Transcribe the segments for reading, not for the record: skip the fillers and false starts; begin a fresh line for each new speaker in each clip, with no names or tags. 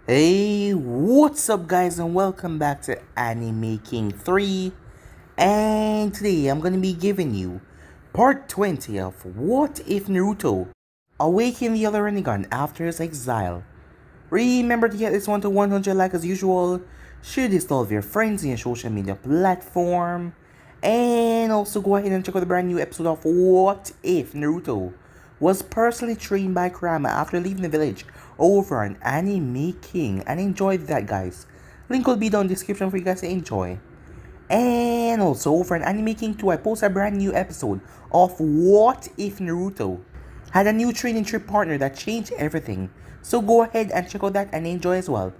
Hey, what's up guys and welcome back to Anime King 3, and today I'm gonna be giving you part 20 of What If Naruto Awakened the other Rinnegan after his exile. Remember to get this one to 100 like as usual, share this to all of your friends in your social media platform, and also go ahead and check out the brand new episode of What If Naruto was personally trained by Kurama after leaving the village over on Anime King, and enjoy that guys. Link will be down in the description for you guys to enjoy. And also over on Anime King 2 I post a brand new episode of What If Naruto had a new training trip partner that changed everything. So go ahead and check out that and enjoy as well.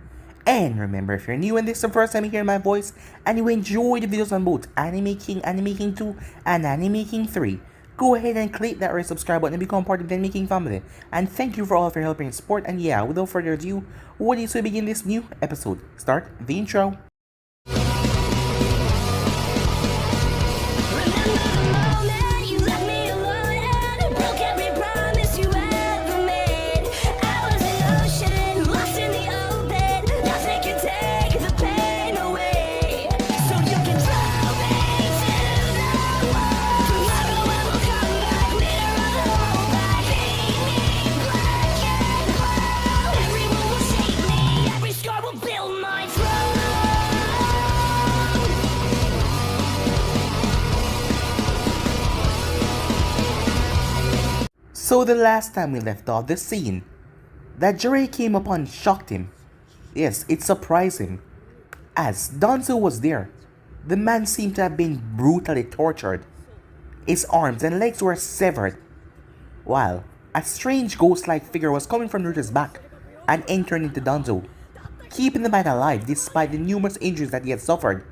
And remember, if you're new and this is the first time you hear my voice and you enjoy the videos on both Anime King 2 and Anime King 3, go ahead and click that red subscribe button and become part of the Anime King family. And thank you for all of your help and support. And yeah, without further ado, what is we begin this new episode? Start the intro. So the last time we left off, the scene that Jiraiya came upon shocked him. Yes, it surprised him. As Danzo was there, the man seemed to have been brutally tortured. His arms and legs were severed, while a strange ghost-like figure was coming from Naruto's back and entering into Danzo, keeping the man alive despite the numerous injuries that he had suffered.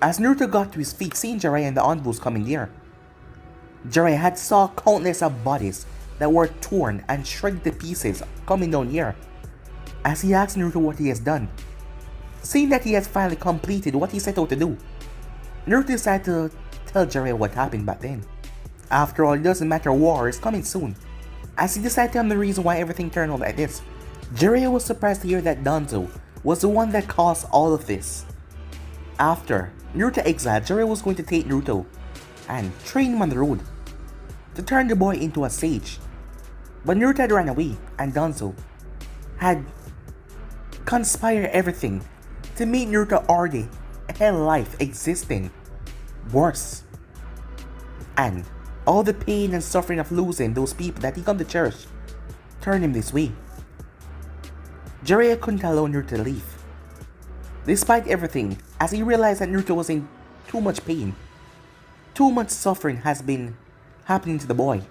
As Naruto got to his feet, seeing Jiraiya and the envoys coming near, Jiraiya had saw countless of bodies that were torn and shredded to pieces coming down here. As he asked Naruto what he has done, seeing that he has finally completed what he set out to do, Naruto decided to tell Jiraiya what happened back then. After all, it doesn't matter, war is coming soon. As he decided to tell him the reason why everything turned out like this, Jiraiya was surprised to hear that Danzo was the one that caused all of this. After Naruto exiled, Jiraiya was going to take Naruto and train him on the road to turn the boy into a sage. But Naruto had ran away, and Danzo had conspired everything to make Naruto already hell life existing worse. And all the pain and suffering of losing those people that he come to cherish turned him this way. Jiraiya couldn't allow Naruto to leave, despite everything, as he realized that Naruto was in too much pain. Too much suffering has been happening to the boy.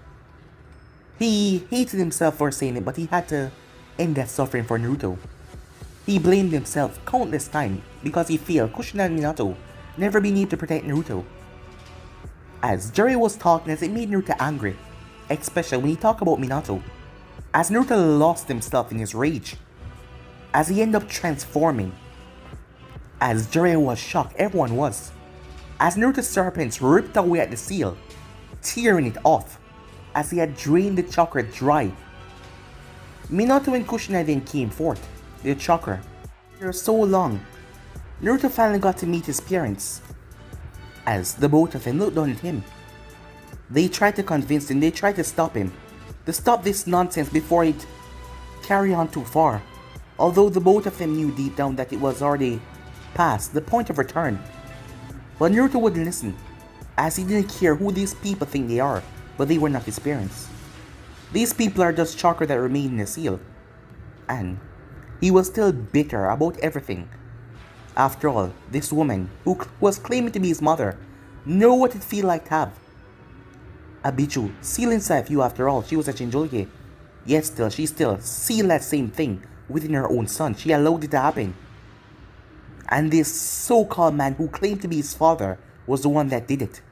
He hated himself for saying it, but he had to end that suffering for Naruto. He blamed himself countless times because he failed Kushina and Minato, never being able to protect Naruto. As Jiraiya was talking, as it made Naruto angry, especially when he talked about Minato, as Naruto lost himself in his rage, as he ended up transforming. As Jiraiya was shocked, everyone was, as Naruto's serpents ripped away at the seal, tearing it off, as he had drained the chakra dry. Minato and Kushina then came forth, their chakra. For so long, Naruto finally got to meet his parents. As the both of them looked down at him, they tried to convince him, they tried to stop him, to stop this nonsense before it carried on too far. Although the both of them knew deep down that it was already past the point of return. But Naruto wouldn't listen, as he didn't care who these people think they are, but they were not his parents. These people are just chakra that remained in the seal, and he was still bitter about everything. After all, this woman, who was claiming to be his mother, knew what it felt like to have a Bichu seal inside of you. After all, she was a Jinchuriki, yet still, she still sealed that same thing within her own son. She allowed it to happen. And this so-called man who claimed to be his father was the one that did it.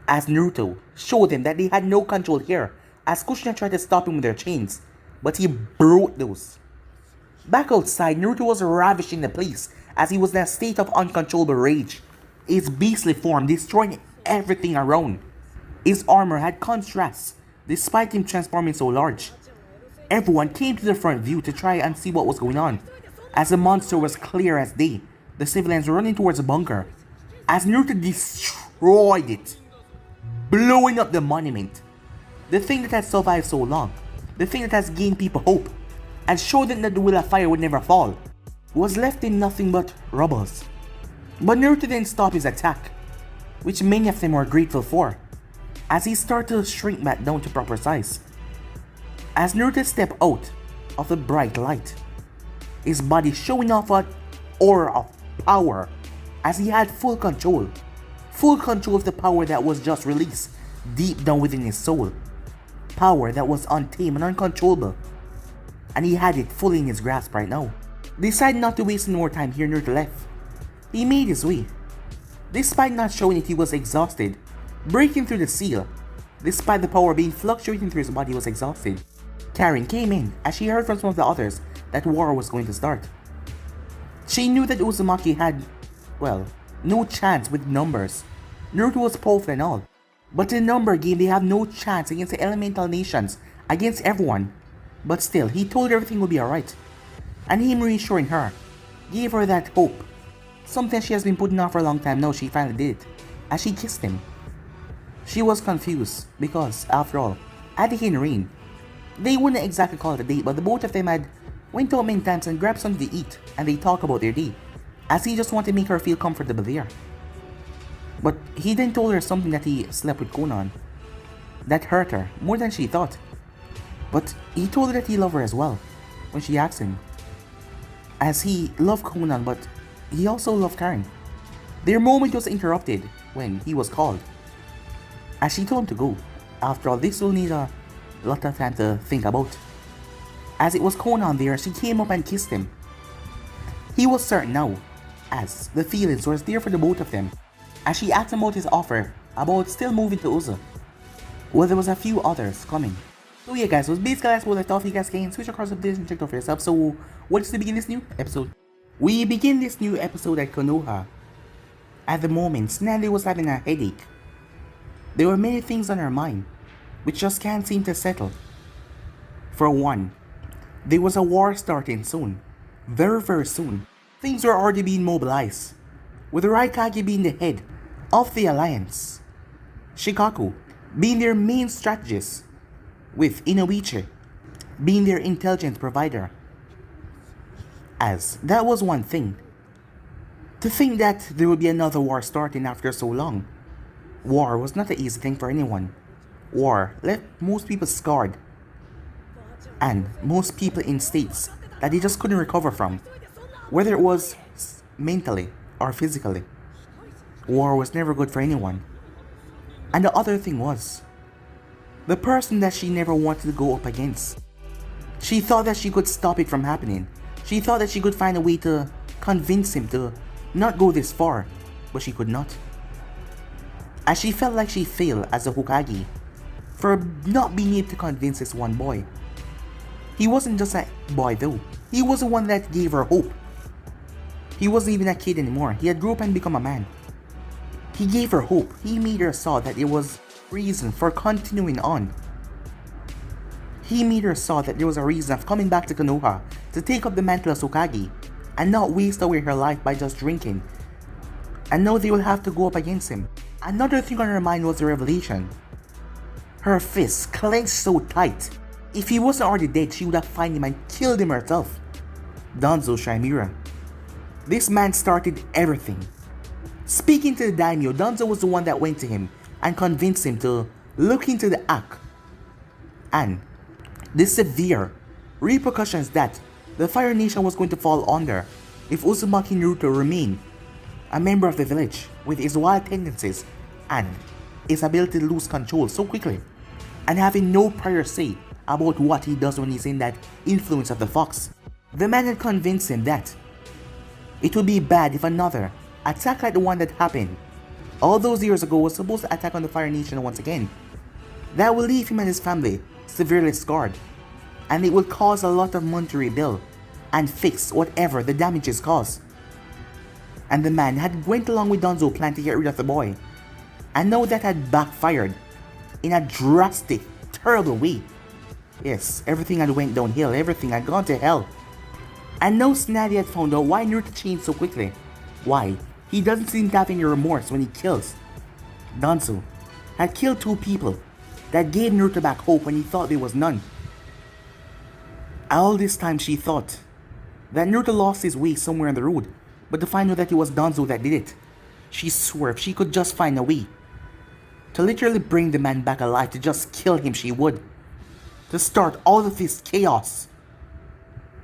As Naruto showed him that they had no control here, as Kushina tried to stop him with their chains, but he broke those. Back outside, Naruto was ravishing the place as he was in a state of uncontrollable rage, his beastly form destroying everything around. His armor had contrasts despite him transforming so large. Everyone came to the front view to try and see what was going on. As the monster was clear as day, the civilians were running towards the bunker. As Naruto destroyed it, blowing up the monument. The thing that has survived so long, the thing that has gained people hope, and showed them that the will of fire would never fall, was left in nothing but rubbles. But Naruto didn't stop his attack, which many of them were grateful for, as he started to shrink back down to proper size. As Naruto stepped out of the bright light, his body showing off an aura of power, as he had full control of the power that was just released deep down within his soul. Power that was untamed and uncontrollable, and he had it fully in his grasp right now. Deciding not to waste any more time here, Naruto left. He made his way. Despite not showing it, he was exhausted, breaking through the seal. Despite the power being fluctuating through his body, he was exhausted. Karen came in as she heard from some of the others that war was going to start. She knew that Uzumaki had, well, no chance with numbers. Naruto was powerful and all, but in number game they have no chance against the elemental nations, against everyone. But still, he told her everything would be alright, and him reassuring her gave her that hope. Something she has been putting off for a long time now. She finally did it, as she kissed him. She was confused because, after all, at the rain, they wouldn't exactly call it a date, but the both of them had went out many times and grabbed something to eat, and they talk about their day, as he just wanted to make her feel comfortable there. But he then told her something that he slept with Konoha. That hurt her more than she thought. But he told her that he loved her as well when she asked him, as he loved Konoha, but he also loved Karen. Their moment was interrupted when he was called, as she told him to go. After all, this will need a lot of time to think about. As it was Konoha there, she came up and kissed him. He was certain now, as the feelings were there for the both of them, as she asked him about his offer about still moving to Uzu. Well, there was a few others coming. So yeah guys, so basically that's what I thought. You guys can switch across the place and check it out for yourself. So what's to begin this new episode? We begin this new episode at Konoha. At the moment, Snally was having a headache. There were many things on her mind, which just can't seem to settle. For one, there was a war starting soon. Very soon. Things were already being mobilized, with Raikage being the head of the alliance, Shikaku being their main strategist, with Inoichi being their intelligence provider. As that was one thing. To think that there would be another war starting after so long. War was not an easy thing for anyone. War left most people scarred, and most people in states that they just couldn't recover from, whether it was mentally or physically. War was never good for anyone. And the other thing was, the person that she never wanted to go up against. She thought that she could stop it from happening. She thought that she could find a way to convince him to not go this far, but she could not. As she felt like she failed as a Hokage for not being able to convince this one boy. He wasn't just a boy though. He was the one that gave her hope. He wasn't even a kid anymore. He had grew up and become a man. He gave her hope. He made her saw that there was reason for continuing on. He made her saw that there was a reason of coming back to Konoha to take up the mantle of Hokage and not waste away her life by just drinking. And now they will have to go up against him. Another thing on her mind was the revelation. Her fists clenched so tight. If he wasn't already dead, she would have found him and killed him herself. Danzo Shimura. This man started everything. Speaking to the daimyo, Danzo was the one that went to him and convinced him to look into the act and the severe repercussions that the Fire Nation was going to fall under if Uzumaki Naruto remained a member of the village with his wild tendencies and his ability to lose control so quickly, and having no prior say about what he does when he's in that influence of the fox. The man had convinced him that it would be bad if another attack like the one that happened all those years ago was supposed to attack on the Fire Nation once again. That will leave him and his family severely scarred, and it will cause a lot of money to rebuild and fix whatever the damages caused. And the man had went along with Danzo's plan to get rid of the boy, and now that had backfired in a drastic, terrible way. Yes, everything had went downhill, everything had gone to hell. And now Snazzy had found out why Naruto changed so quickly. Why? He doesn't seem to have any remorse when he kills. Danzo had killed 2 people that gave Naruto back hope when he thought there was none. All this time she thought that Naruto lost his way somewhere on the road, but to find out that it was Danzo that did it, she swore if she could just find a way to literally bring the man back alive, to just kill him, she would. To start all of this chaos.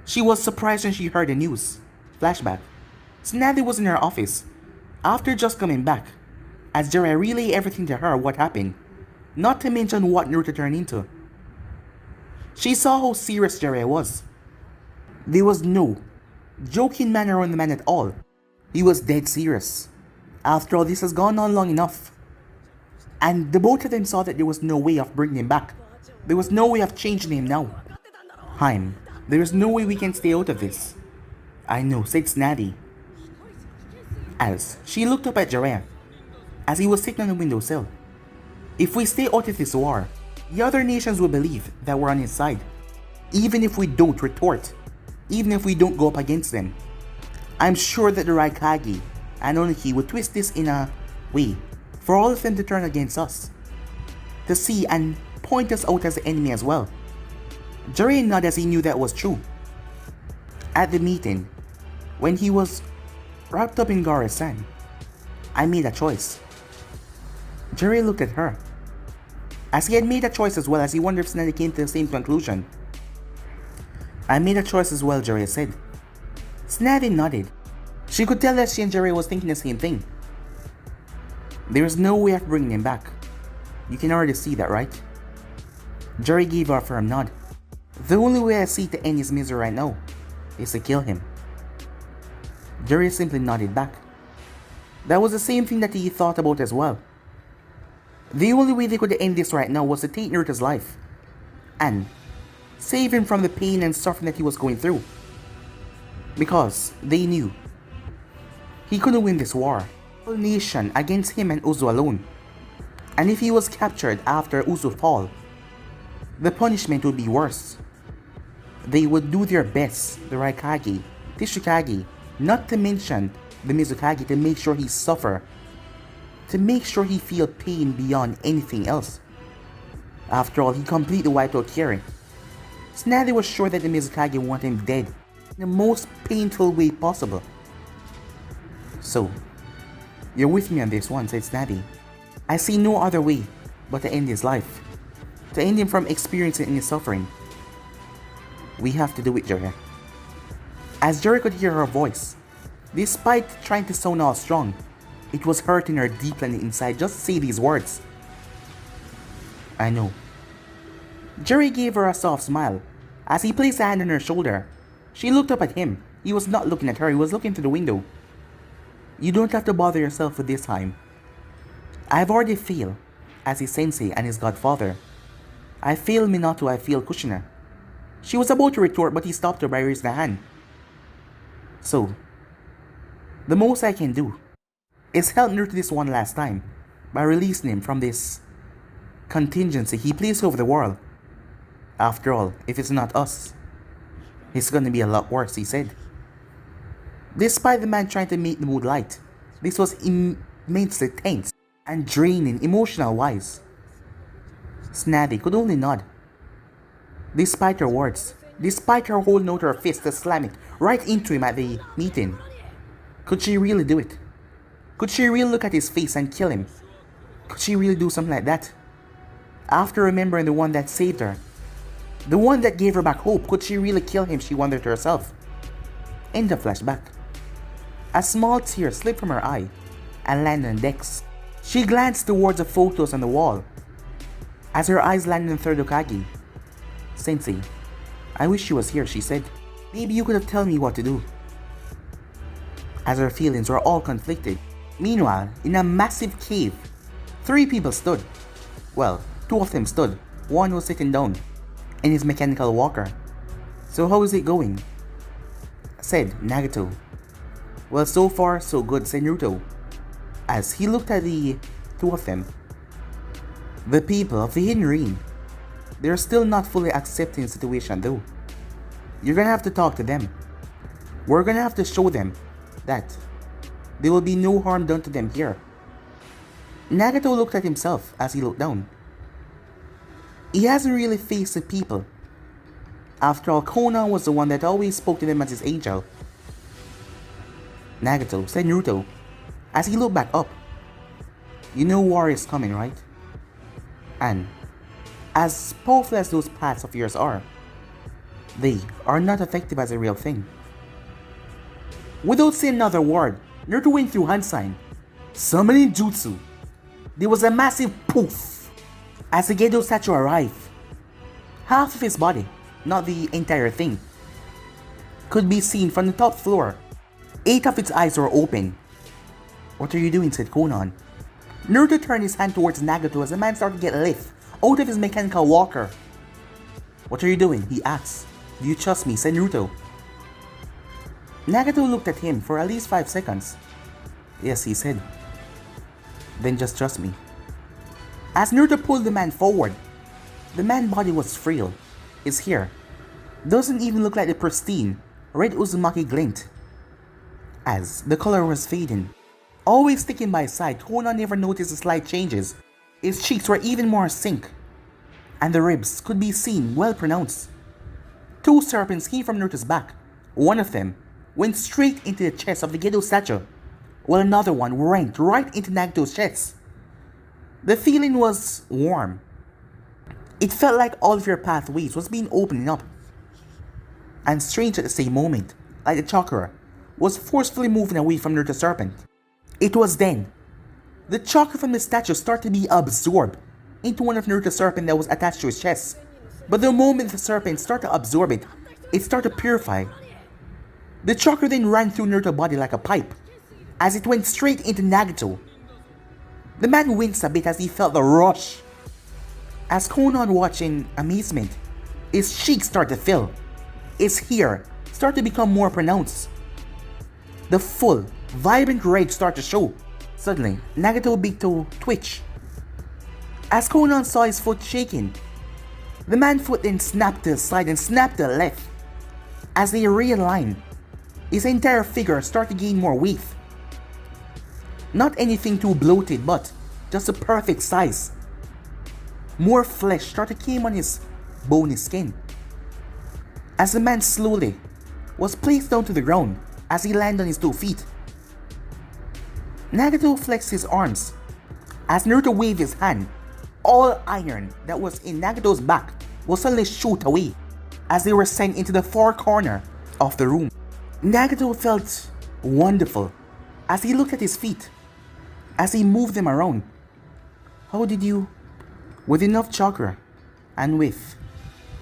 She was surprised when she heard the news. Flashback. Snazzy was in her office after just coming back, as Jiraiya relayed everything to her what happened, not to mention what Naruto turned into. She saw how serious Jiraiya was. There was no joking manner on the man at all. He was dead serious. After all, this has gone on long enough. And the both of them saw that there was no way of bringing him back. There was no way of changing him now. Haim, there is no way we can stay out of this. I know, said Snazzy, as she looked up at Jiraiya, as he was sitting on the windowsill. If we stay out of this war, the other nations will believe that we're on his side. Even if we don't retort, even if we don't go up against them, I'm sure that the Raikage and Oniki would twist this in a way for all of them to turn against us, to see and point us out as the enemy as well. Jiraiya nodded as he knew that was true. At the meeting, when he was wrapped up in Gaara-san, I made a choice. Jiraiya looked at her, as he had made a choice as well, as he wondered if Snazzy came to the same conclusion. I made a choice as well, Jiraiya said. Snazzy nodded. She could tell that she and Jiraiya was thinking the same thing. There is no way of bringing him back. You can already see that, right? Jiraiya gave her a firm nod. The only way I see to end his misery right now is to kill him. Jiraiya simply nodded back. That was the same thing that he thought about as well. The only way they could end this right now was to take Naruto's life and save him from the pain and suffering that he was going through. Because they knew he couldn't win this war. The whole nation against him and Uzu alone. And if he was captured after Uzu fall, the punishment would be worse. They would do their best, the Raikage, Tishikage, not to mention the Mizukage, to make sure he suffer, to make sure he feel pain beyond anything else. After all, he completely wiped out Kirin. Snazzy was sure that the Mizukage wanted him dead in the most painful way possible. So, you're with me on this one, said Snazzy. I see no other way but to end his life, to end him from experiencing any suffering. We have to do it, Jiraiya. As Jiraiya could hear her voice, despite trying to sound all strong, it was hurting her deep on the inside just to say these words. I know. Jiraiya gave her a soft smile. As he placed a hand on her shoulder, she looked up at him. He was not looking at her, he was looking through the window. You don't have to bother yourself with this time. I've already failed as his sensei and his godfather. I failed Minato, I failed Kushina. She was about to retort, but he stopped her by raising a hand. So, the most I can do is help Naruto this one last time by releasing him from this contingency he placed over the world. After all, if it's not us, it's gonna be a lot worse, he said. Despite the man trying to make the mood light, this was immensely tense and draining emotional-wise. Snazzy could only nod. Despite her words, despite her holding out her fist to slam it right into him at the meeting, could she really do it? Could she really look at his face and kill him? Could she really do something like that? After remembering the one that saved her, the one that gave her back hope, could she really kill him, she wondered to herself. End of flashback. A small tear slipped from her eye and landed on Dex. She glanced towards the photos on the wall. As her eyes landed on Third Hokage, Sensei, I wish she was here, she said. Maybe you could have told me what to do. As her feelings were all conflicted. Meanwhile, in a massive cave, 3 people stood. Well, 2 of them stood. One was sitting down in his mechanical walker. So how is it going? Said Nagato. Well, so far so good, said Naruto, as he looked at the 2 of them. The people of the Hidden Ring. They're still not fully accepting the situation though. You're gonna have to talk to them. We're gonna have to show them that there will be no harm done to them here. Nagato looked at himself as he looked down. He hasn't really faced the people. After all, Konoha was the one that always spoke to them as his angel. Nagato, said Naruto, as he looked back up. You know war is coming, right? And as powerful as those paths of yours are, they are not effective as a real thing. Without saying another word, Naruto went through hand sign, summoning jutsu. There was a massive poof as the Gedo statue arrived. Half of his body, not the entire thing, could be seen from the top floor. 8 of its eyes were open. What are you doing? Said Konoha. Naruto turned his hand towards Nagato as the man started to get lift out of his mechanical walker. What are you doing? He asked. Do you trust me? Said Naruto. Nagato looked at him for at least 5 seconds. Yes, he said. Then just trust me. As Naruto pulled the man forward, the man's body was frail. His hair doesn't even look like the pristine red Uzumaki glint, as the color was fading. Always sticking by his side, Konoha never noticed the slight changes. His cheeks were even more sink, and the ribs could be seen well pronounced. 2 serpents came from Naruto's back. One of them went straight into the chest of the Gedo statue, while another one went right into Nagato's chest. The feeling was warm. It felt like all of your pathways was being opened up. And strange at the same moment, like the chakra was forcefully moving away from Naruto's serpent. It was then the chakra from the statue started to be absorbed into one of Naruto's serpent that was attached to his chest. But the moment the serpent started to absorb it, it started to purify. The chakra then ran through Naruto's body like a pipe, as it went straight into Nagato. The man winced a bit as he felt the rush. As Konoha watched in amazement, his cheeks started to fill. His hair started to become more pronounced. The full, vibrant red started to show. Suddenly, Nagato began to twitch. As Konoha saw his foot shaking, the man's foot then snapped to the side and snapped to the left. As they realigned, his entire figure started to gain more weight. Not anything too bloated, but just a perfect size. More flesh started to came on his bony skin. As the man slowly was placed down to the ground as he landed on his 2 feet. Nagato flexed his arms as Naruto waved his hand. All iron that was in Nagato's back was suddenly shoot away as they were sent into the far corner of the room. Nagato felt wonderful as he looked at his feet, as he moved them around. How did you? With enough chakra and with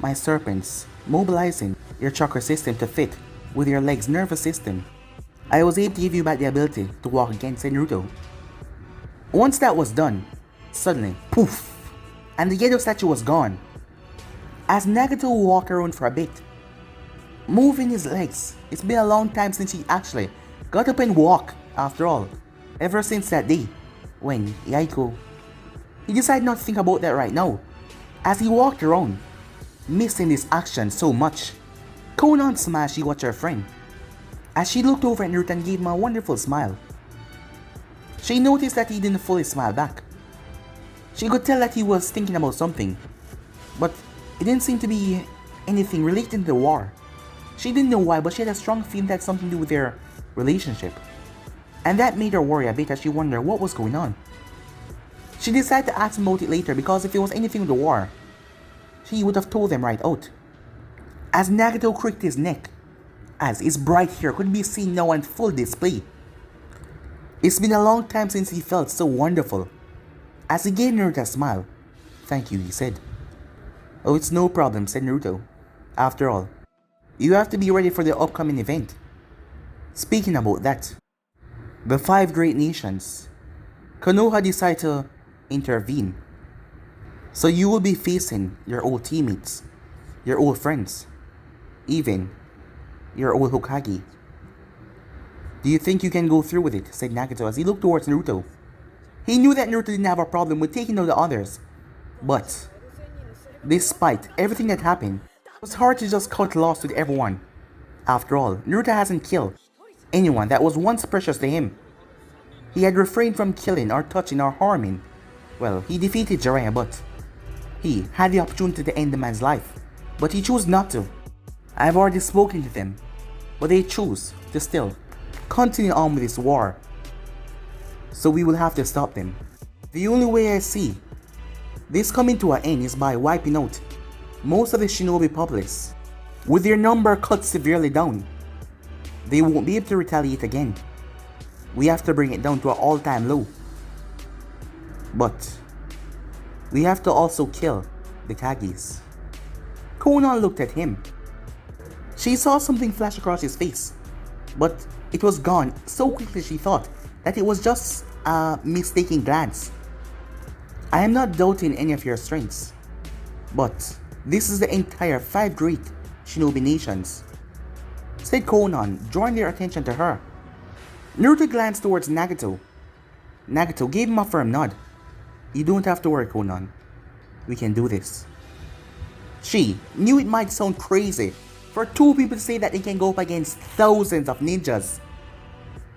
my serpents mobilizing your chakra system to fit with your leg's nervous system, I was able to give you back the ability to walk again, said Naruto. Once that was done, suddenly, poof, and the Gedo statue was gone. As Nagato walked around for a bit, moving his legs. It's been a long time since he actually got up and walked, after all. Ever since that day, when Yaiko, he decided not to think about that right now. As he walked around, missing this action so much, Konoha smiled. She watched her friend as she looked over at Naruto and gave him a wonderful smile. She noticed that he didn't fully smile back. She could tell that he was thinking about something, but it didn't seem to be anything related to the war. She didn't know why, but she had a strong feeling that had something to do with their relationship. And that made her worry a bit as she wondered what was going on. She decided to ask him about it later because if it was anything with the war, she would have told them right out. As Nagato cricked his neck, as his bright hair could be seen now on full display. It's been a long time since he felt so wonderful. As he gave Naruto a smile. Thank you, he said. Oh, it's no problem, said Naruto. After all, you have to be ready for the upcoming event. Speaking about that, the 5 great nations, Konoha decided to intervene. So you will be facing your old teammates, your old friends, even your old Hokage. Do you think you can go through with it? Said Nagato as he looked towards Naruto. He knew that Naruto didn't have a problem with taking out the others, but Despite everything that happened, it was hard to just cut loss with everyone. After all, Naruto hasn't killed anyone that was once precious to him. He had refrained from killing or touching or harming. Well, he defeated Jiraiya, but he had the opportunity to end the man's life, but he chose not to. I have already spoken to them, but they choose to still continue on with this war. So we will have to stop them. The only way I see this coming to an end is by wiping out most of the shinobi populace. With their number cut severely down, they won't be able to retaliate again. We have to bring it down to an all-time low. But we have to also kill the Kages. Konoha looked at him. She saw something flash across his face, but it was gone so quickly she thought that it was just a mistaken glance. I am not doubting any of your strengths, but this is the entire 5 great shinobi nations, said Konoha, drawing their attention to her. Naruto glanced towards Nagato. Nagato gave him a firm nod. You don't have to worry, Konoha. We can do this. She knew it might sound crazy for 2 people to say that they can go up against thousands of ninjas.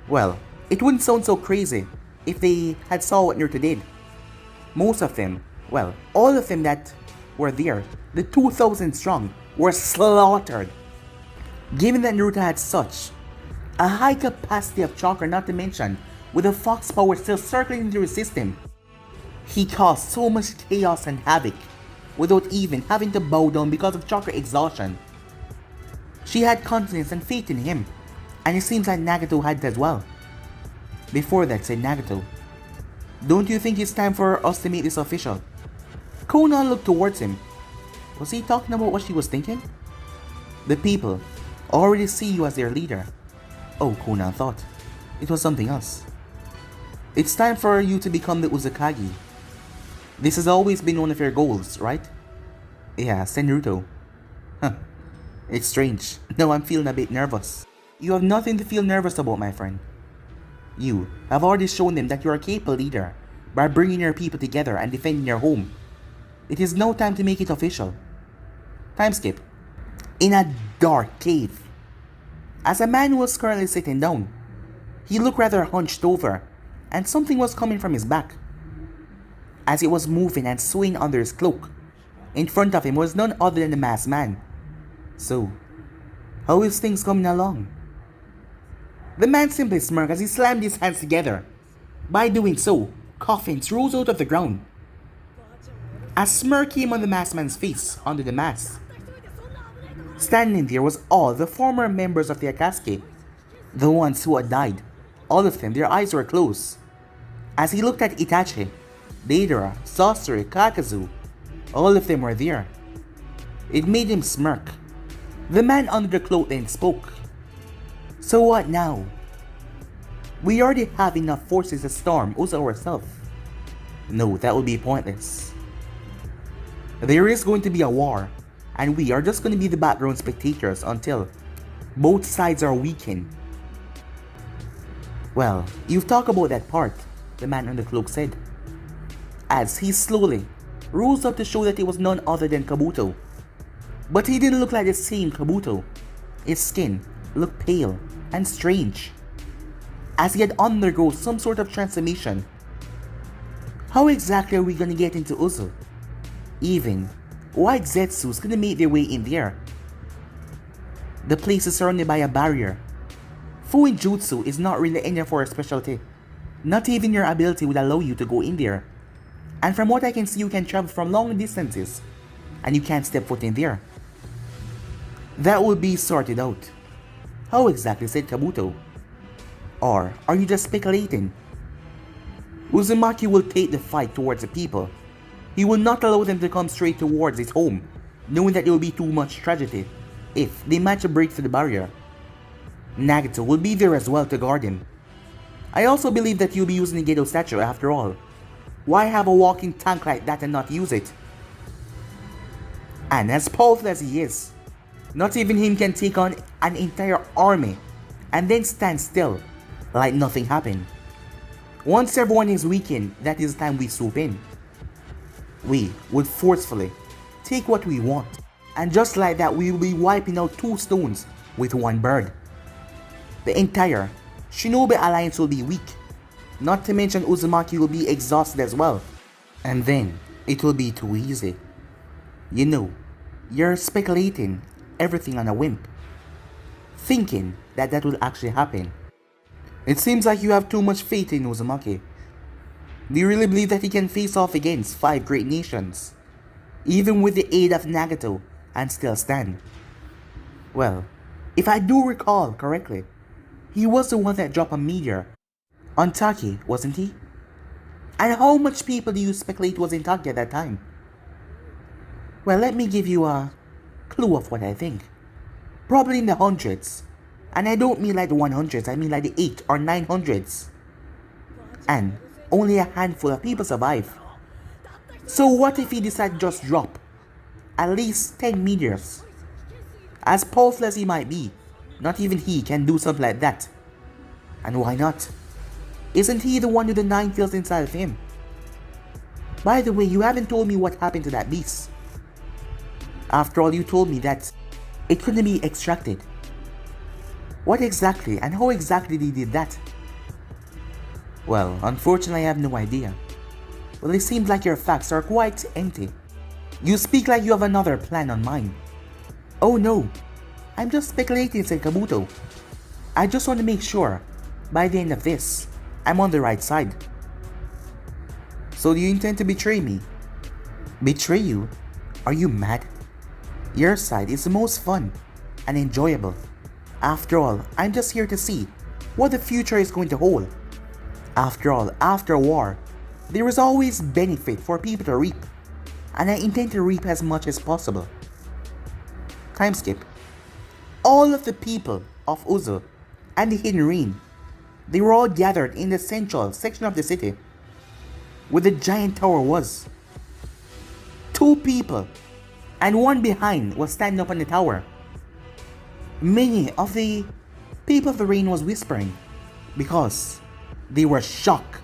Well, it wouldn't sound so crazy if they had saw what Naruto did. Most of them, well, all of them that were there, the 2,000 strong, were slaughtered. Given that Naruto had such a high capacity of chakra, not to mention with the fox power still circling through his system, he caused so much chaos and havoc without even having to bow down because of chakra exhaustion. She had confidence and faith in him, and it seems like Nagato had as well. Before that, said Nagato, don't you think it's time for us to make this official? Konoha looked towards him. Was he talking about what she was thinking? The people already see you as their leader. Oh, Konoha thought. It was something else. It's time for you to become the Uzukage. This has always been one of your goals, right? Yeah, said Naruto. Huh. It's strange. Now I'm feeling a bit nervous. You have nothing to feel nervous about, my friend. You have already shown them that you are a capable leader by bringing your people together and defending your home. It is now time to make it official. Time skip. In a dark cave. As a man was currently sitting down, he looked rather hunched over, and something was coming from his back. As it was moving and swaying under his cloak, in front of him was none other than the masked man. So, how is things coming along? The man simply smirked as he slammed his hands together. By doing so, coffins rose out of the ground. A smirk came on the masked man's face under the mask. Standing there was all the former members of the Akatsuki, the ones who had died. All of them, their eyes were closed. As he looked at Itachi, Deidara, Sasori, Kakazu, all of them were there. It made him smirk. The man under the cloak then spoke. So what now? We already have enough forces to storm Uzo ourselves. No, that would be pointless. There is going to be a war, and we are just going to be the background spectators until both sides are weakened. Well, you've talked about that part, the man on the cloak said, as he slowly rose up to show that it was none other than Kabuto. But he didn't look like the same Kabuto. His skin looked pale and strange, as he had undergone some sort of transformation. How exactly are we gonna get into Uzo? Even White Zetsu's gonna make their way in there. The place is surrounded by a barrier. Fuin Jutsu is not really any of our specialty. Not even your ability would allow you to go in there. And from what I can see, you can travel from long distances, and you can't step foot in there. That will be sorted out. How exactly, said Kabuto? Or are you just speculating? Uzumaki will take the fight towards the people. He will not allow them to come straight towards his home, knowing that there will be too much tragedy if they manage to break through the barrier. Nagato will be there as well to guard him. I also believe that you'll be using the Gedo statue after all. Why have a walking tank like that and not use it? And as powerful as he is, not even him can take on an entire army and then stand still like nothing happened. Once everyone is weakened, that is the time we swoop in. We would forcefully take what we want. And just like that, we will be wiping out 2 stones with 1 bird. The entire Shinobi Alliance will be weak. Not to mention Uzumaki will be exhausted as well. And then, it will be too easy. You know, you're speculating everything on a whim, thinking that that will actually happen. It seems like you have too much faith in Uzumaki. Do you really believe that he can face off against 5 great nations, even with the aid of Nagato, and still stand? Well, if I do recall correctly, he was the one that dropped a meteor on Taki, wasn't he? And how much people do you speculate was in Taki at that time? Well, let me give you a clue of what I think. Probably in the hundreds. And I don't mean like the 100s, I mean like the 8 or 900s. And only a handful of people survive. So what if he decided to just drop at least 10 meteors? As powerful as he might be, not even he can do something like that. And why not? Isn't he the one with the 9 tails inside of him? By the way, you haven't told me what happened to that beast. After all, you told me that it couldn't be extracted. What exactly and how exactly they did that? Well, unfortunately I have no idea. Well, it seems like your facts are quite empty. You speak like you have another plan on mind. Oh no, I'm just speculating, said Kabuto. I just want to make sure, by the end of this, I'm on the right side. So do you intend to betray me? Betray you? Are you mad? Your side is the most fun and enjoyable. After all, I'm just here to see what the future is going to hold. After all, after a war, there is always benefit for people to reap, and I intend to reap as much as possible. Time skip. All of the people of Uzu and the Hidden Ring, they were all gathered in the central section of the city, where the giant tower was. 2 people, and 1 behind was standing up on the tower. Many of the people of the rain was whispering, because they were shocked,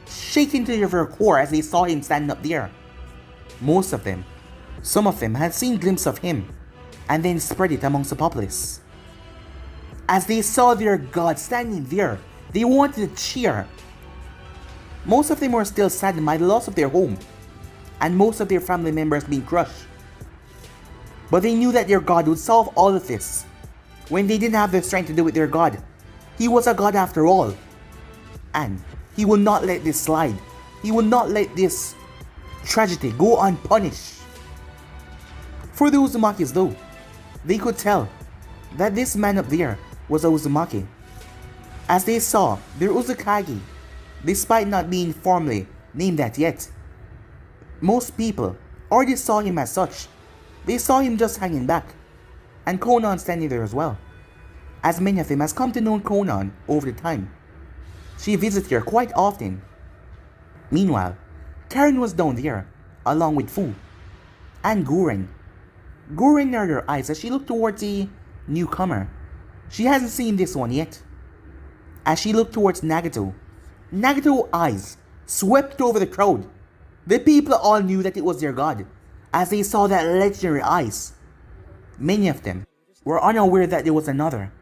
shaking to their core as they saw him standing up there. Most of them, some of them had seen glimpses of him, and then spread it amongst the populace. As they saw their god standing there, they wanted to cheer. Most of them were still saddened by the loss of their home, and most of their family members being crushed. But they knew that their god would solve all of this. When they didn't have the strength to do with their god, he was a god after all. And he will not let this slide. He will not let this tragedy go unpunished. For the Uzumakis though, they could tell that this man up there was a Uzumaki, as they saw their Uzukage, despite not being formally named that yet. Most people already saw him as such. They saw him just hanging back, and Konan standing there as well, as many of them has come to know Konan over the time. She visits here quite often. Meanwhile, Karen was down there, along with Fu, and Guren. Guren narrowed her eyes as she looked towards the newcomer. She hasn't seen this one yet. As she looked towards Nagato, Nagato's eyes swept over the crowd. The people all knew that it was their god, as they saw that legendary eyes. Many of them were unaware that there was another.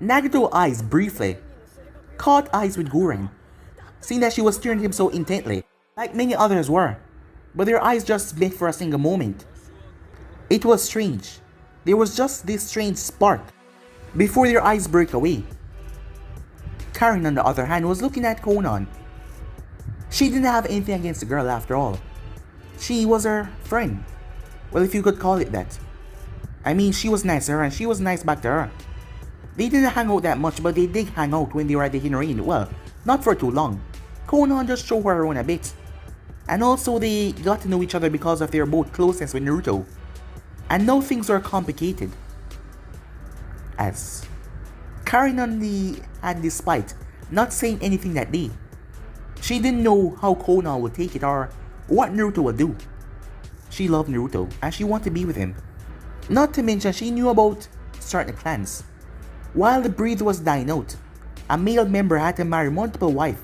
Nagato's eyes briefly caught eyes with Guren, seeing that she was staring at him so intently, like many others were, but their eyes just met for a single moment. It was strange. There was just this strange spark before their eyes broke away. Karen, on the other hand, was looking at Konan. She didn't have anything against the girl after all. She was her friend. Well, if you could call it that. I mean, she was nice to her and she was nice back to her. They didn't hang out that much, but they did hang out when they were at the Hinrin. Well, not for too long. Konan just showed her around a bit. And also they got to know each other because of their both closeness with Naruto. And now things were complicated, as Karen only had, despite not saying anything that day, she didn't know how Konan would take it or what Naruto would do. She loved Naruto and she wanted to be with him. Not to mention she knew about certain clans. While the breed was dying out, a male member had to marry multiple wives.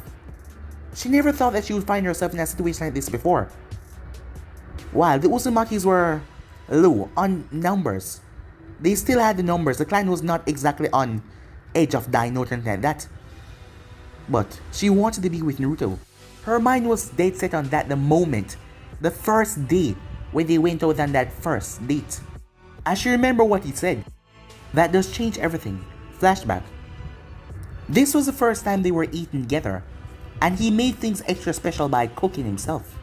She never thought that she would find herself in a situation like this before. While the Uzumakis were low on numbers. They still had the numbers. The clan was not exactly on edge of dying or anything like that. But she wanted to be with Naruto. Her mind was dead set on that the moment, the first day when they went out on that first date. And she remembered what he said. That does change everything. Flashback. This was the first time they were eating together, and he made things extra special by cooking himself.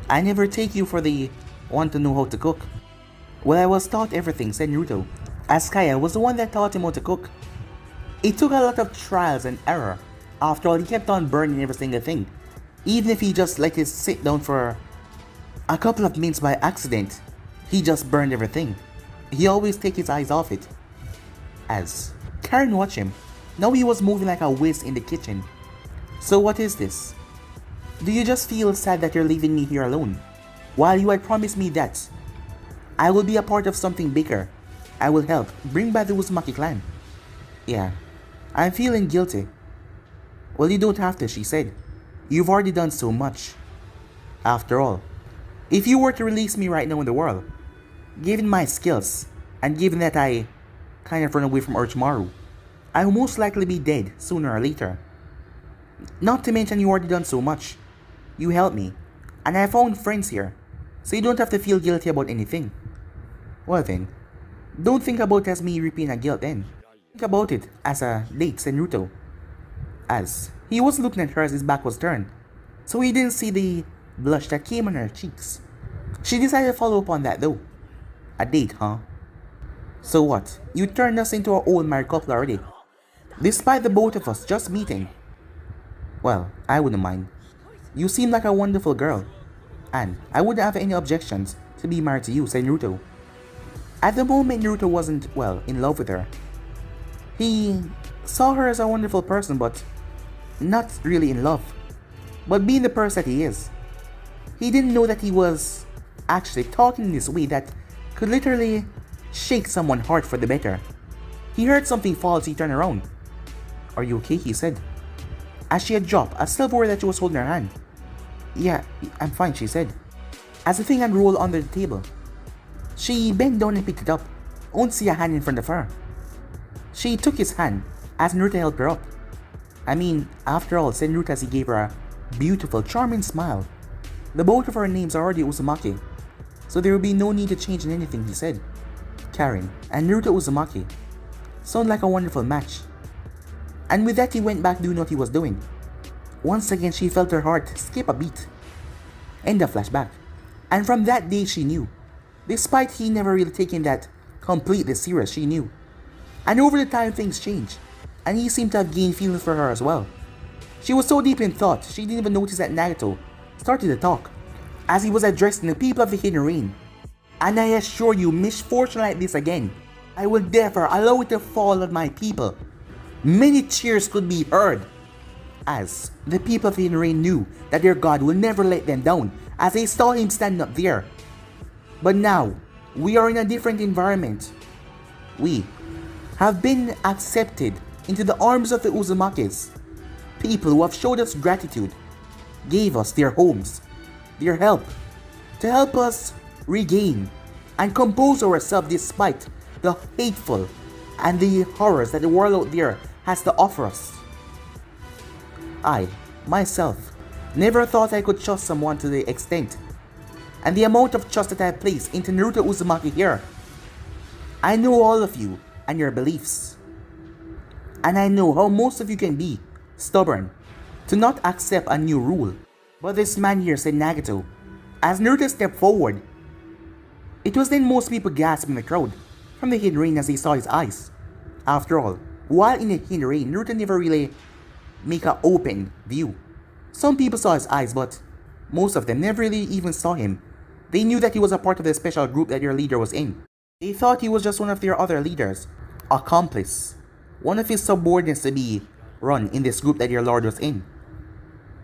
I never take you for the want to know how to cook. Well, I was taught everything, said Naruto, as Kaya was the one that taught him how to cook. It took a lot of trials and error. After all, he kept on burning every single thing. Even if he just let it sit down for a couple of minutes by accident, he just burned everything. He always take his eyes off it. As Karen watched him, now he was moving like a whiz in the kitchen. So what is this? Do you just feel sad that you're leaving me here alone? While you had promised me that I will be a part of something bigger. I will help bring back the Uzumaki clan. Yeah, I'm feeling guilty. Well, you don't have to, she said. You've already done so much. After all, if you were to release me right now in the world, given my skills, and given that I kind of run away from Orochimaru, I will most likely be dead sooner or later. Not to mention you already done so much. You helped me, and I found friends here, so you don't have to feel guilty about anything. Well then, don't think about it as me reaping a guilt then. Think about it as a date, said Naruto. As he was looking at her as his back was turned, so he didn't see the blush that came on her cheeks. She decided to follow up on that though. A date, huh? So what? You turned us into our own married couple already. Despite the both of us just meeting. Well, I wouldn't mind. You seem like a wonderful girl, and I wouldn't have any objections to be married to you, said Naruto. At the moment, Naruto wasn't, well, in love with her. He saw her as a wonderful person, but not really in love. But being the person that he is, he didn't know that he was actually talking in this way that could literally shake someone's heart for the better. He heard something fall as he turned around. Are you okay? He said, as she had dropped a silverware that she was holding in her hand. Yeah, I'm fine, she said, as the thing had rolled under the table. She bent down and picked it up, only to see a hand in front of her. She took his hand as Naruto helped her up. I mean, after all, said Naruto as he gave her a beautiful, charming smile. The both of our names are already Uzumaki, so there will be no need to change in anything, he said. Karen and Naruto Uzumaki sound like a wonderful match. And with that, he went back doing what he was doing. Once again, she felt her heart skip a beat. End of flashback. And from that day, she knew. Despite he never really taking that completely serious, she knew. And over the time, things changed, and he seemed to have gained feelings for her as well. She was so deep in thought, she didn't even notice that Nagato started to talk, as he was addressing the people of the Hidden Rain. And I assure you, misfortune like this again, I will never allow it to fall on my people. Many cheers could be heard, as the people of the Hidden Rain knew that their god will never let them down, as they saw him stand up there. But now, we are in a different environment. We have been accepted into the arms of the Uzumakis. People who have showed us gratitude, gave us their homes, their help, to help us regain and compose ourselves despite the hateful and the horrors that the world out there has to offer us. I, myself, never thought I could trust someone to the extent and the amount of trust that I place into Naruto Uzumaki here. I know all of you and your beliefs, and I know how most of you can be stubborn to not accept a new rule. But this man here, said Nagato, as Naruto stepped forward. It was then most people gasped in the crowd from the Hidden Rain as they saw his eyes. After all, while in the Hidden Rain, Naruto never really make an open view. Some people saw his eyes, but most of them never really even saw him. They knew that he was a part of the special group that their leader was in. They thought he was just one of their other leaders, accomplice, one of his subordinates to be run in this group that their lord was in.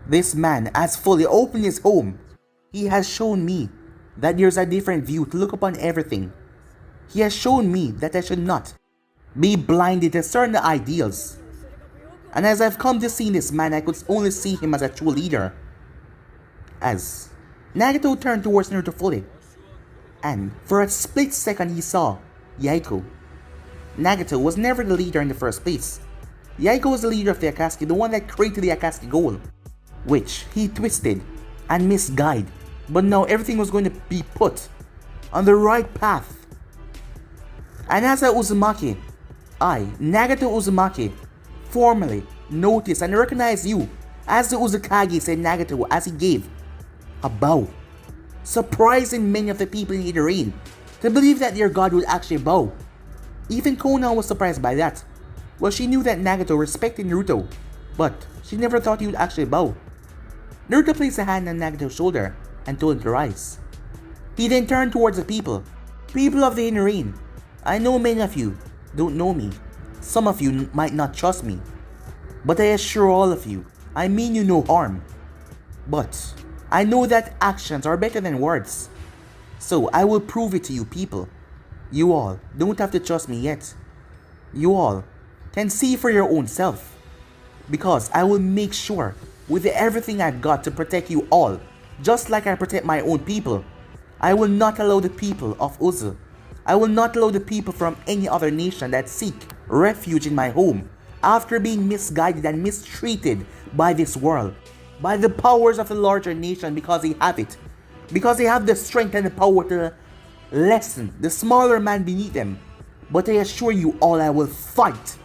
This man has fully opened his home. He has shown me that there's a different view to look upon everything. He has shown me that I should not be blinded to certain ideals. And as I've come to see this man, I could only see him as a true leader. As Nagato turned towards Naruto fully. And for a split second he saw Yaiko. Nagato was never the leader in the first place. Yaiko was the leader of the Akatsuki, the one that created the Akatsuki goal, which he twisted and misguided. But now everything was going to be put on the right path. And as a Uzumaki, I, Nagato Uzumaki, formally noticed and recognized you as the Uzukage, said Nagato as he gave a bow, surprising many of the people in the arena to believe that their god would actually bow. Even Konoha was surprised by that. Well, she knew that Nagato respected Naruto, but she never thought he would actually bow. Naruto placed a hand on Nagato's shoulder and told him to rise. He then turned towards the people. People of the inner arena, I know many of you don't know me. Some of you might not trust me. But I assure all of you, I mean you no harm. But I know that actions are better than words. So I will prove it to you people. You all don't have to trust me yet. You all can see for your own self. Because I will make sure with everything I've got to protect you all, just like I protect my own people. I will not allow the people of Uzu. I will not allow the people from any other nation that seek refuge in my home after being misguided and mistreated by this world, by the powers of the larger nation, because they have it. Because they have the strength and the power to lessen the smaller man beneath them. But I assure you all, I will fight.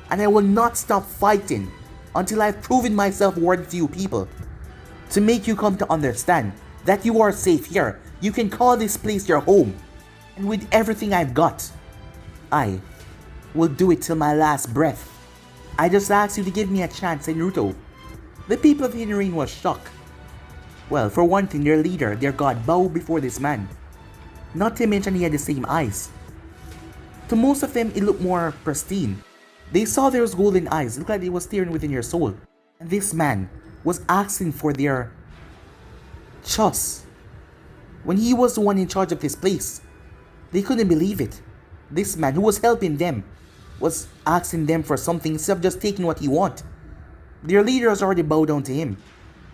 And I will not stop fighting until I've proven myself worthy to you people. To make you come to understand that you are safe here. You can call this place your home. And with everything I've got, I will do it till my last breath. I just asked you to give me a chance, said Naruto. The people of the inner arena was shocked. Well, for one thing, their leader, their god, bowed before this man. Not to mention he had the same eyes. To most of them, it looked more pristine. They saw those golden eyes, looked like they were staring within your soul. And this man was asking for their trust. When he was the one in charge of this place, they couldn't believe it. This man who was helping them was asking them for something instead of just taking what he wanted. Their leaders already bowed down to him,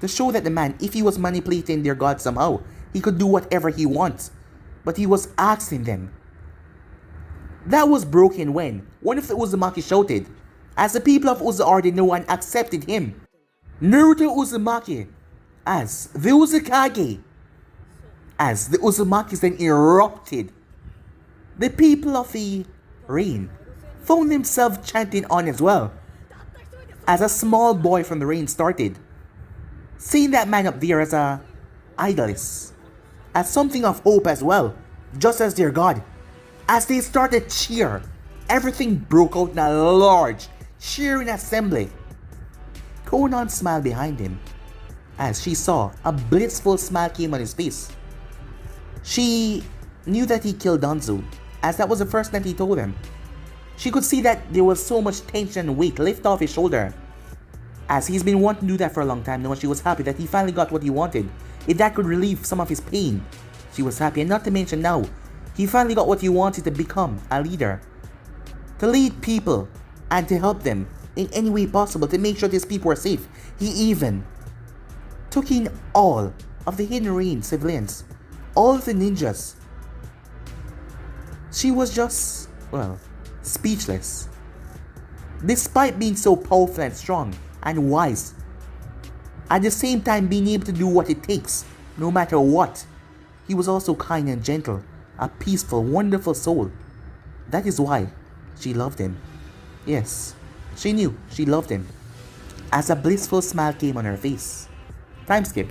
to show that the man, if he was manipulating their god somehow, he could do whatever he wants. But he was asking them. That was broken when one of the Uzumaki shouted, as the people of Uzu already know and accepted him, Naruto Uzumaki, as the Uzukage. As the Uzumakis then erupted, the people of the rain found themselves chanting on as well. As a small boy from the rain started, seeing that man up there as a idolist, as something of hope as well, just as their god. As they started cheer, everything broke out in a large cheering assembly. Konan smiled behind him as she saw a blissful smile came on his face. She knew that he killed Danzo, as that was the first night he told him. She could see that there was so much tension and weight lift off his shoulder, as he's been wanting to do that for a long time now, and she was happy that he finally got what he wanted. If that could relieve some of his pain, she was happy. And not to mention now, he finally got what he wanted, to become a leader, to lead people and to help them in any way possible, to make sure these people were safe. He even took in all of the hidden rain civilians, all of the ninjas. She was just, well, speechless. Despite being so powerful and strong and wise, at the same time being able to do what it takes, no matter what, he was also kind and gentle, a peaceful, wonderful soul. That is why she loved him. Yes, she knew she loved him. As a blissful smile came on her face. Time skip.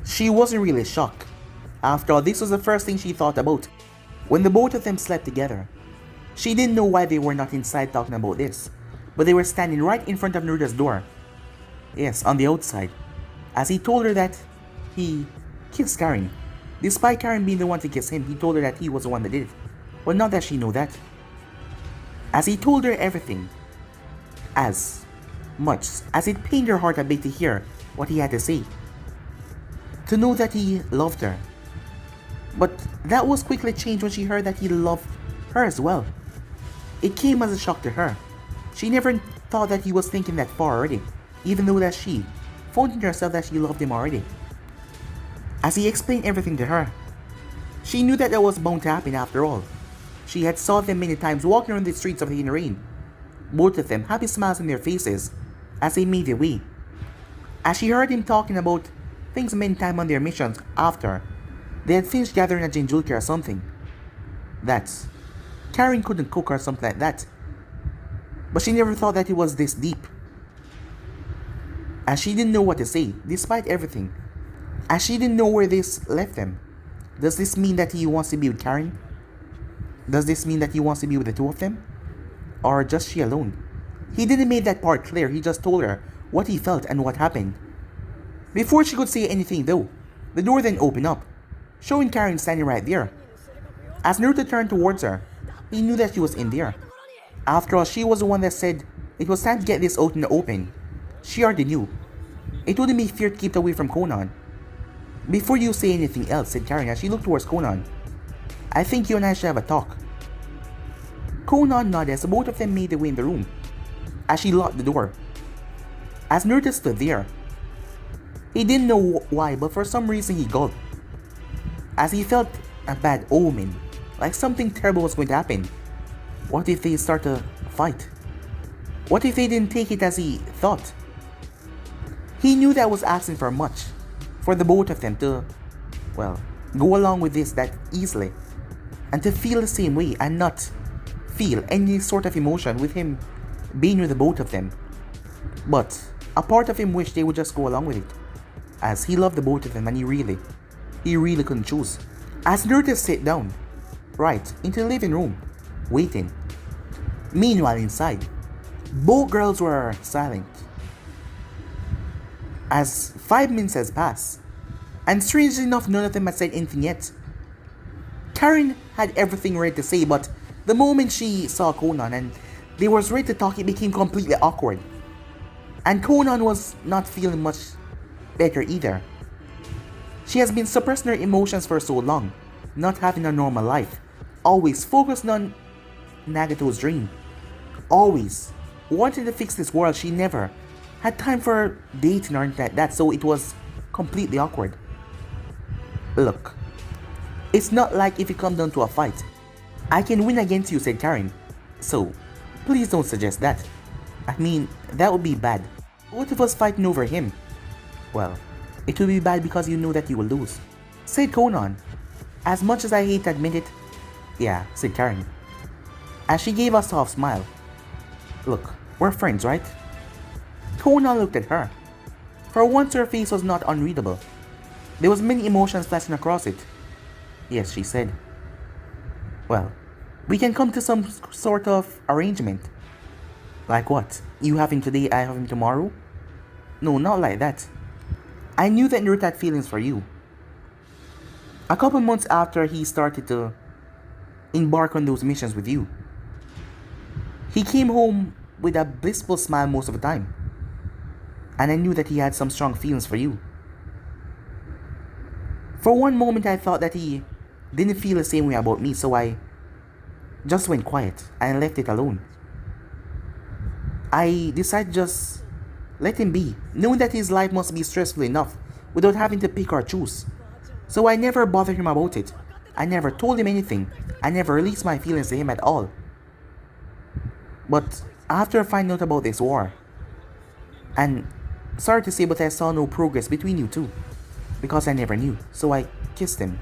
She wasn't really shocked. After all, this was the first thing she thought about when the both of them slept together. She didn't know why they were not inside talking about this, but they were standing right in front of Naruto's door. Yes, on the outside. As he told her that he kissed Karen. Despite Karen being the one to kiss him, he told her that he was the one that did it. Well, not that she knew that. As he told her everything, as much as it pained her heart a bit to hear what he had to say, to know that he loved her. But that was quickly changed when she heard that he loved her as well. It came as a shock to her. She never thought that he was thinking that far already, even though that she found in herself that she loved him already. As he explained everything to her, She knew that was bound to happen after all. She had saw them many times walking around the streets of the rain. Both of them happy smiles on their faces as they made their way. As she heard him talking about things many times on their missions after they had finished gathering a Jinjulke or something. That Karen couldn't cook or something like that. But she never thought that it was this deep. As she didn't know what to say, despite everything. As she didn't know where this left them. Does this mean that he wants to be with Karen? Does this mean that he wants to be with the two of them? Or just she alone? He didn't make that part clear, he just told her what he felt and what happened. Before she could say anything though, the door then opened up, showing Karen standing right there. As Naruto turned towards her, he knew that she was in there. After all, she was the one that said it was time to get this out in the open. She already knew. It wouldn't be fair to keep away from Konan. Before you say anything else, said Karen as she looked towards Konan, I think you and I should have a talk. Konan nodded as both of them made their way in the room, as she locked the door. As Naruto stood there, he didn't know why, but for some reason he gulped, as he felt a bad omen, like something terrible was going to happen. What if they start to fight? What if they didn't take it as he thought? He knew that was asking for much, for the both of them to, well, go along with this that easily, and to feel the same way and not feel any sort of emotion with him being with the both of them. But a part of him wished they would just go along with it, as he loved the both of them and he really couldn't choose. As Naruto sat down, right into the living room, waiting. Meanwhile inside, both girls were silent. As 5 minutes has passed, and strangely enough none of them had said anything yet. Karen had everything ready to say, but the moment she saw Konan and they was ready to talk, it became completely awkward. And Konan was not feeling much better either. She has been suppressing her emotions for so long, not having a normal life, always focused on Nagato's dream, always wanted to fix this world. She never had time for dating or anything like that, so it was completely awkward. Look, it's not like if it comes down to a fight, I can win against you, said Karen, so please don't suggest that. I mean, that would be bad. What if us fighting over him? Well, it will be bad because you know that you will lose, said Konan. As much as I hate to admit it, yeah, said Karen, as she gave a soft smile. Look, we're friends, right? Konan looked at her. For once her face was not unreadable. There was many emotions flashing across it. Yes, she said. Well, we can come to some sort of arrangement. Like what? You have him today, I have him tomorrow? No, not like that. I knew that Naruto had feelings for you. A couple months after he started to embark on those missions with you, he came home with a blissful smile most of the time. And I knew that he had some strong feelings for you. For one moment I thought that he didn't feel the same way about me, so I just went quiet and left it alone. I decided to just let him be, knowing that his life must be stressful enough without having to pick or choose. So I never bothered him about it. I never told him anything. I never released my feelings to him at all. But after finding out about this war, and sorry to say, but I saw no progress between you two, because I never knew, so I kissed him.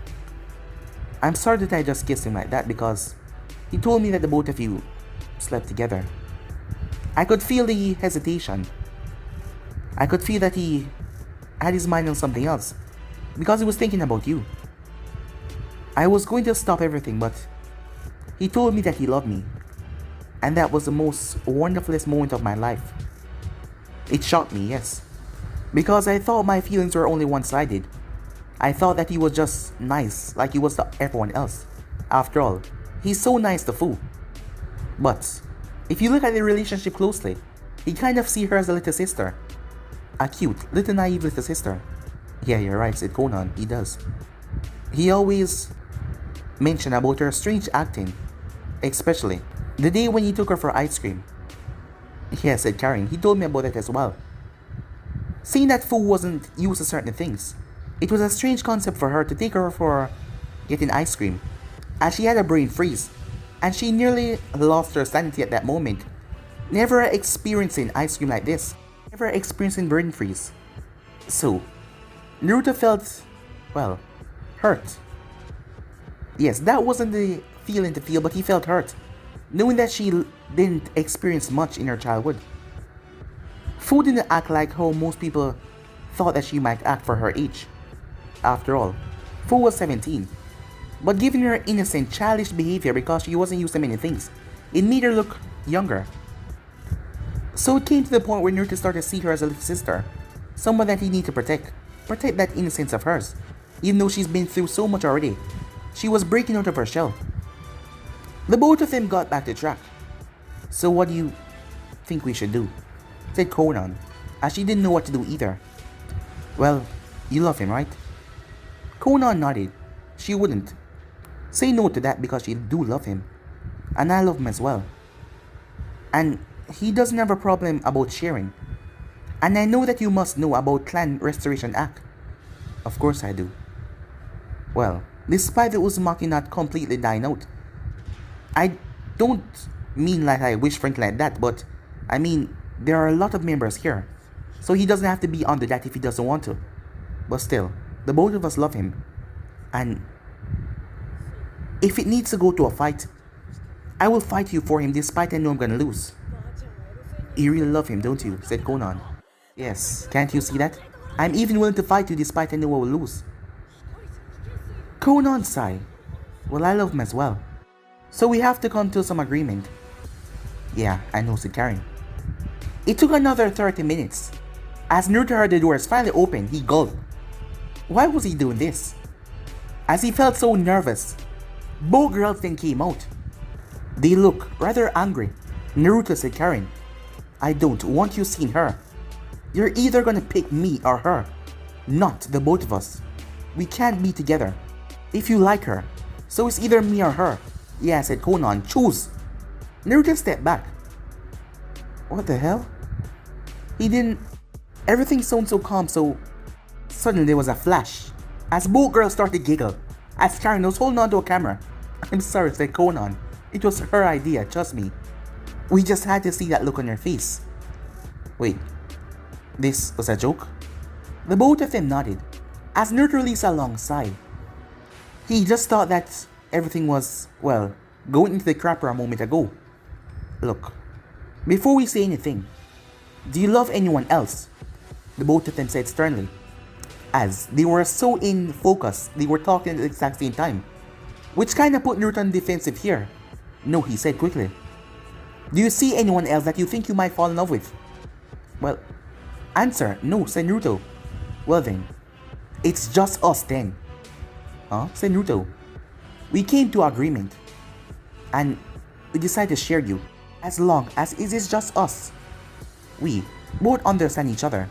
I'm sorry that I just kissed him like that, because he told me that the both of you slept together. I could feel the hesitation. I could feel that he had his mind on something else, because he was thinking about you. I was going to stop everything, but he told me that he loved me, and that was the most wonderfulest moment of my life. It shocked me, yes, because I thought my feelings were only one-sided. I thought that he was just nice, like he was to everyone else. After all, he's so nice to Fu. But if you look at the relationship closely, he kind of sees her as a little sister. A cute, little naive little sister. Yeah, you're right, said Konan, he does. He always mentioned about her strange acting, especially the day when he took her for ice cream. Yeah, said Karen, he told me about it as well. Seeing that Fu wasn't used to certain things, it was a strange concept for her to take her for getting ice cream, as she had a brain freeze, and she nearly lost her sanity at that moment, never experiencing ice cream like this, never experiencing brain freeze. So, Naruto felt, well, hurt. Yes, that wasn't the feeling to feel, but he felt hurt, knowing that she didn't experience much in her childhood. Fu didn't act like how most people thought that she might act for her age. After all, Fu was 17, but given her innocent, childish behavior because she wasn't used to many things, it made her look younger. So it came to the point where Naruto started to see her as a little sister, someone that he needed to protect that innocence of hers, even though she's been through so much already. She was breaking out of her shell. The both of them got back to track. So what do you think we should do? Said Konan, as she didn't know what to do either. Well, you love him, right? Konan nodded. She wouldn't say no to that because she do love him. And I love him as well. And he doesn't have a problem about sharing. And I know that you must know about Clan Restoration Act. Of course I do. Well, despite the Uzumaki not completely dying out, I don't mean like I wish for anything like that, but I mean there are a lot of members here, so he doesn't have to be under that if he doesn't want to. But still, the both of us love him, and if it needs to go to a fight, I will fight you for him despite I know I'm gonna lose. You really love him, don't you? Said Konan. Yes, can't you see that? I'm even willing to fight you despite I know I will lose. Konan sighed. Well, I love him as well. So we have to come to some agreement. Yeah, I know, said Karen. It took another 30 minutes. As Naruto heard the doors finally open, he gulped. Why was he doing this? As he felt so nervous, both girls then came out. They look rather angry. Naruto said Karen, I don't want you seeing her. You're either gonna pick me or her, not the both of us. We can't be together. If you like her, so it's either me or her. Yeah, said Konan, choose. Naruto stepped back. What the hell? He didn't... Everything sounded so calm, so... Suddenly there was a flash, as both girls started to giggle, as Karen was holding onto a camera. I'm sorry, said Konan. It was her idea, trust me. We just had to see that look on your face. Wait, this was a joke? The both of them nodded, as Naruto released a long sigh. He just thought that everything was, well, going into the crapper a moment ago. Look, before we say anything, do you love anyone else? The both of them said sternly. As they were so in focus, they were talking at the exact same time, which kinda put Naruto on defensive here. No, he said quickly. Do you see anyone else that you think you might fall in love with? Well, answer, no, said Naruto. Well then, it's just us then. Huh? Said Naruto. We came to agreement, and we decided to share you, as long as it is just us. We both understand each other,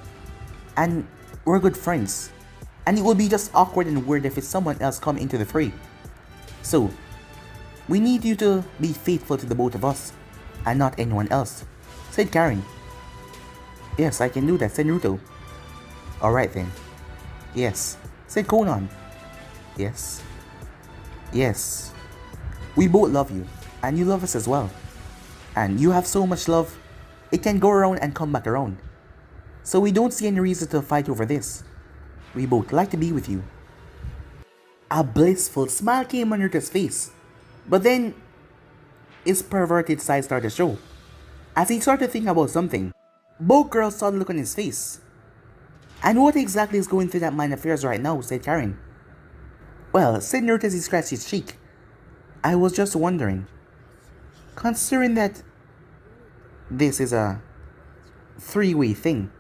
and we're good friends, and it would be just awkward and weird if it's someone else come into the fray. So, we need you to be faithful to the both of us, and not anyone else, said Karen. Yes, I can do that, said Naruto. Alright then. Yes, said Konan. Yes. Yes. We both love you, and you love us as well. And you have so much love, it can go around and come back around. So we don't see any reason to fight over this. We both like to be with you. A blissful smile came on Naruto's face, but then his perverted side started to show. As he started to think about something, both girls saw the look on his face. And what exactly is going through that mind of affairs right now, said Karen. Well, said Naruto as he scratched his cheek. I was just wondering, considering that this is a three-way thing.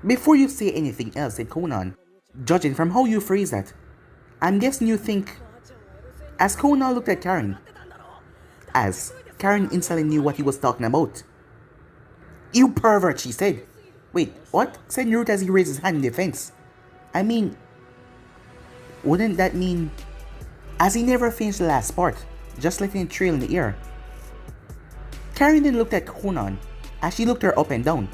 Before you say anything else, said Konan, judging from how you phrase that, I'm guessing you think... As Konan looked at Karen, as Karen instantly knew what he was talking about. You pervert, she said. Wait, what? Said Naruto as he raised his hand in defense. I mean, wouldn't that mean... As he never finished the last part, just letting it trail in the air. Karen then looked at Konan as she looked her up and down.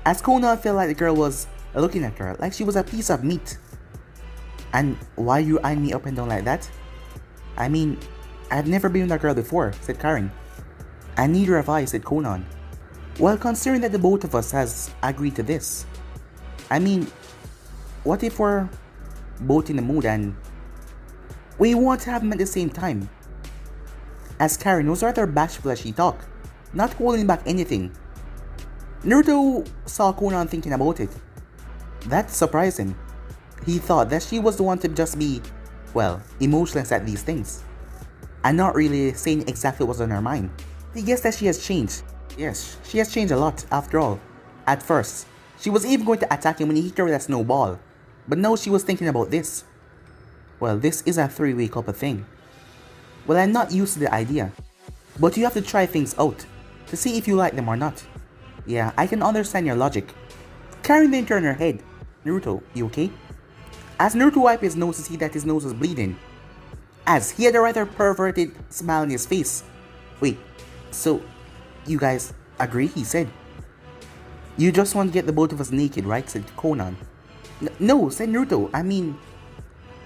As Konan felt like the girl was looking at her like she was a piece of meat. And why you eyeing me up and down like that? I mean, I've never been with a girl before, said Karen. And neither have I, said Conan. Well, considering that the both of us has agreed to this, I mean, what if we're both in the mood and we want to have them at the same time? As Karen was rather bashful as she talked, not holding back anything. Naruto saw Conan thinking about it. That surprised him. He thought that she was the one to just be, well, emotionless at these things, and not really saying exactly what's on her mind. He guessed that she has changed. Yes, she has changed a lot, after all. At first, she was even going to attack him when he hit her with a snowball, but now she was thinking about this. Well, this is a three-way couple thing. Well, I'm not used to the idea, but you have to try things out to see if you like them or not. Yeah, I can understand your logic. Karen then turned her head. Naruto, you okay? As Naruto wiped his nose to see that his nose was bleeding, as he had a rather perverted smile on his face. Wait, so you guys agree? He said. You just want to get the both of us naked, right? Said Conan. No, said Naruto. I mean,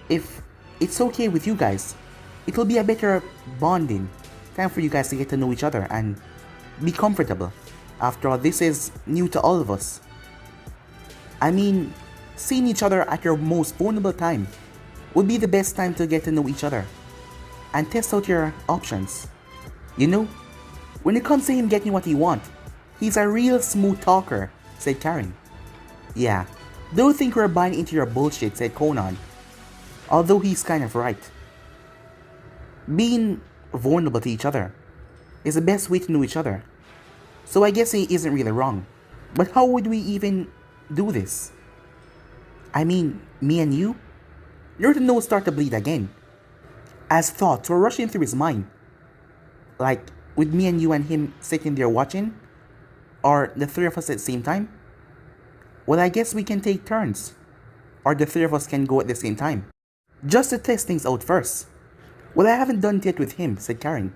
if it's okay with you guys, it will be a better bonding time for you guys to get to know each other and be comfortable. After all, this is new to all of us. I mean, seeing each other at your most vulnerable time would be the best time to get to know each other and test out your options. You know, when it comes to him getting what he wants, he's a real smooth talker, said Karen. Yeah, don't think we're buying into your bullshit, said Conan. Although he's kind of right. Being vulnerable to each other is the best way to know each other. So I guess he isn't really wrong. But how would we even do this? I mean, me and you? Naruto's nose started to bleed again, as thoughts were rushing through his mind. Like, with me and you and him sitting there watching? Or the three of us at the same time? Well, I guess we can take turns. Or the three of us can go at the same time. Just to test things out first. Well, I haven't done it yet with him, said Karen.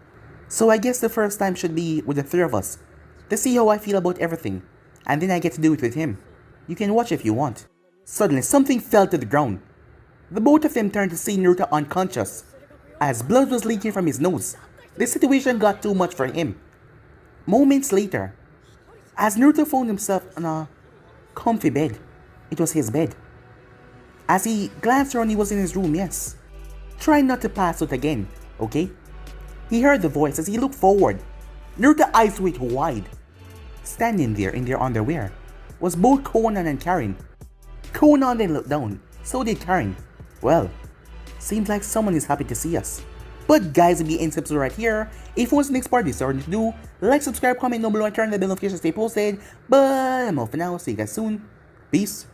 So I guess the first time should be with the three of us, to see how I feel about everything, and then I get to do it with him. You can watch if you want. Suddenly, something fell to the ground. The both of them turned to see Naruto unconscious, as blood was leaking from his nose. The situation got too much for him. Moments later, as Naruto found himself on a comfy bed, it was his bed. As he glanced around, he was in his room, yes. Try not to pass out again, okay? He heard the voice as he looked forward. Naruto's eyes went wide. Standing there in their underwear was both Conan and Karen. Conan then looked down, so did Karen. Well, seems like someone is happy to see us. But guys, if you end episode right here, if you want the next part, this is what to do. Like, subscribe, comment down below, and turn the bell notifications to stay posted. But I'm off for now. See you guys soon. Peace.